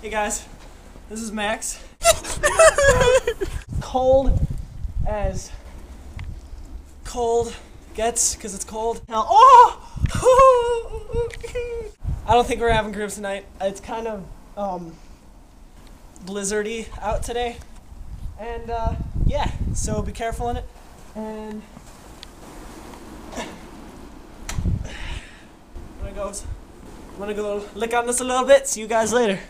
Hey guys, this is Max. Cold as cold gets, because it's cold. Now, oh! I don't think we're having groups tonight. It's kind of blizzardy out today. And yeah, so be careful in it. And there it goes. I'm gonna go lick on this a little bit. See you guys later.